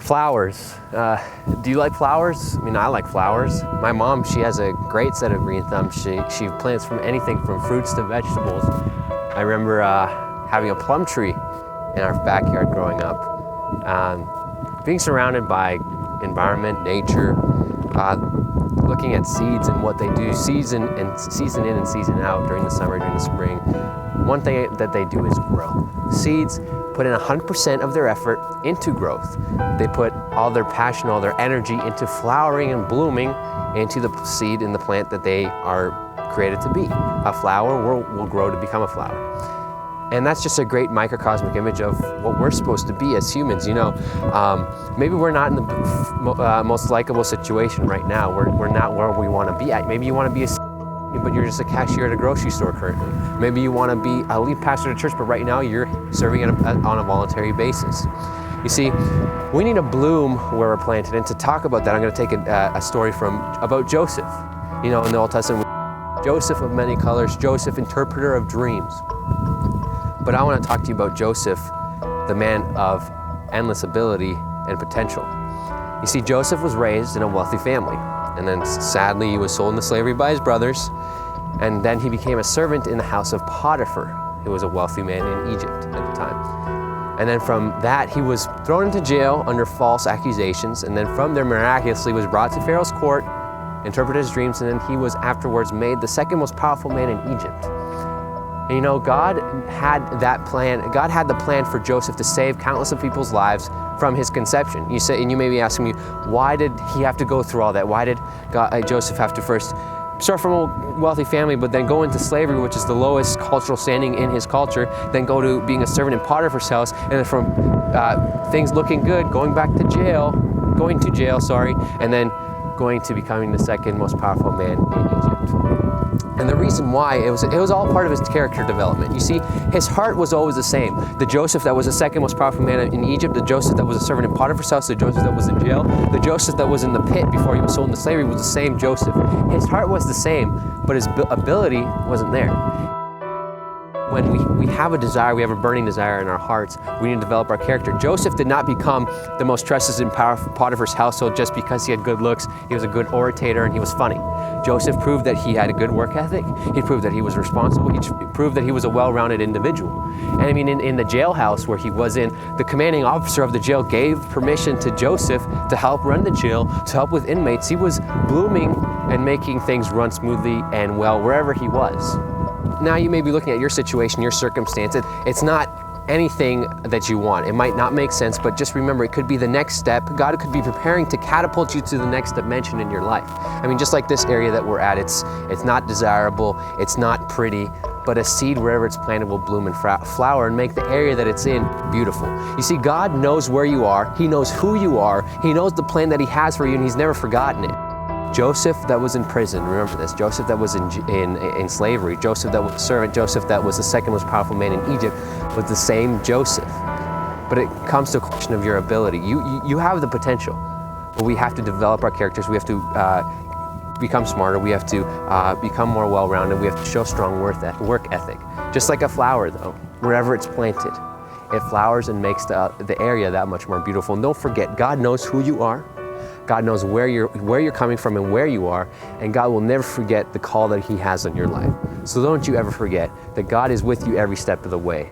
Flowers. Do you like flowers? I mean, I like flowers. My mom, she has a great set of green thumbs. She plants from anything from fruits to vegetables. I remember having a plum tree in our backyard growing up. Being surrounded by environment, nature, looking at seeds and what they do, season in and season out, during the summer, during the spring. One thing that they do is grow. Seeds put in 100% of their effort into growth. They put all their passion, all their energy into flowering and blooming into the seed in the plant that they are created to be. A flower will grow to become a flower. And that's just a great microcosmic image of what we're supposed to be as humans. You know, maybe we're not in the most likable situation right now. We're not where we want to be at. Maybe you want to be but you're just a cashier at a grocery store currently. Maybe you want to be a lead pastor at a church, but right now you're serving on a voluntary basis. You see, we need to bloom where we're planted. And to talk about that, I'm going to take a story about Joseph. You know, in the Old Testament, Joseph of many colors, Joseph, interpreter of dreams. But I want to talk to you about Joseph, the man of endless ability and potential. You see, Joseph was raised in a wealthy family, and then sadly he was sold into slavery by his brothers, and then he became a servant in the house of Potiphar, who was a wealthy man in Egypt at the time. And then from that he was thrown into jail under false accusations, and then from there miraculously was brought to Pharaoh's court, interpreted his dreams, and then he was afterwards made the second most powerful man in Egypt. And you know, God had that plan. God had the plan for Joseph to save countless of people's lives from his conception. You say, and you may be asking me, why did he have to go through all that? Why did Joseph have to first start from a wealthy family, but then go into slavery, which is the lowest cultural standing in his culture, then go to being a servant in Potiphar's house, and then from things looking good, going to jail, and then going to becoming the second most powerful man in Egypt. And the reason why, it was all part of his character development. You see, his heart was always the same. The Joseph that was the second most powerful man in Egypt, the Joseph that was a servant in Potiphar's house, the Joseph that was in jail, the Joseph that was in the pit before he was sold into slavery was the same Joseph. His heart was the same, but his ability wasn't there. When we have a desire, we have a burning desire in our hearts, we need to develop our character. Joseph did not become the most trusted in Potiphar's household just because he had good looks, he was a good orator, and he was funny. Joseph proved that he had a good work ethic, he proved that he was responsible, he proved that he was a well-rounded individual. And I mean, in the jailhouse where he was in, the commanding officer of the jail gave permission to Joseph to help run the jail, to help with inmates. He was blooming and making things run smoothly and well wherever he was. Now you may be looking at your situation, your circumstance. It's not anything that you want. It might not make sense, but just remember, it could be the next step. God could be preparing to catapult you to the next dimension in your life. I mean, just like this area that we're at, it's not desirable, it's not pretty, but a seed, wherever it's planted, will bloom and flower and make the area that it's in beautiful. You see, God knows where you are. He knows who you are. He knows the plan that He has for you, and He's never forgotten it. Joseph that was in prison, remember this, Joseph that was in slavery, Joseph that was a servant, Joseph that was the second most powerful man in Egypt, was the same Joseph. But it comes to a question of your ability. You have the potential, but we have to develop our characters, we have to become smarter, we have to become more well-rounded, we have to show strong work ethic. Just like a flower though, wherever it's planted, it flowers and makes the area that much more beautiful. And don't forget, God knows who you are. God knows where you're coming from and where you are, and God will never forget the call that He has on your life. So don't you ever forget that God is with you every step of the way.